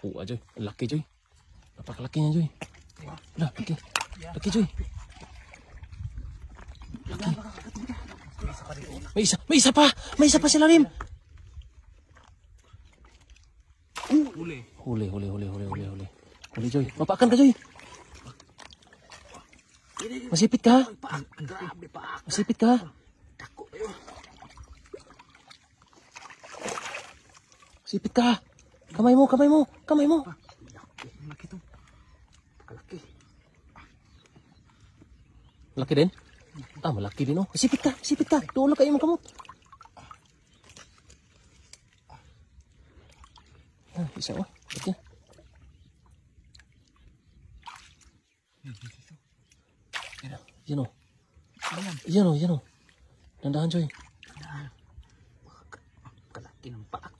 Nakuha, Joy. Laki, Joy. Napakalaki niya, Joy. Nah, laki. Laki, Joy. Laki. May isa pa. May isa pa sa lalim. Huli. Huli, Joy. Mapakan ka, Joy. Masipit ka. Grabe pa. Masipit ka. Dako kayo. Masipit ka. Kamay mo. Laki to. Kalaki. Laki din? Malaki din, oh. Masipit ka. Tulog kayo mga kamot. Isa, oh. Laki. Yan, oh. Dandahan, Joy. Kalaki ng paak.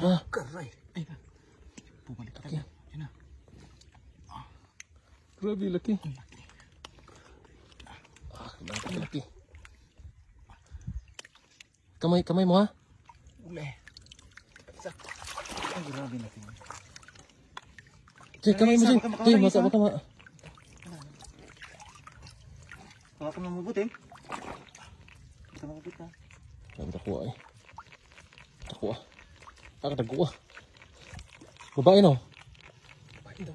Ah. Karay. Ay, bumalik Laki. Yan na. Grabe, laki. Laki. Kamay mo, ha? Uli. Isa. Ay, grabe laki. Joy, kamay mo, Joy. Joy, baka. Baka mo mabuti. Baka mabuti ka. Grabe, takuha, eh. Takuha. Babae, no?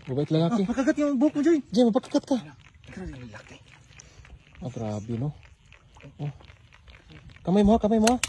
Babae at lalaki. Makagat yung buhok mo, Joy. Joy, mapakakat ka. Grabe laki. Grabe, no? Oh. Kamay mo, ha?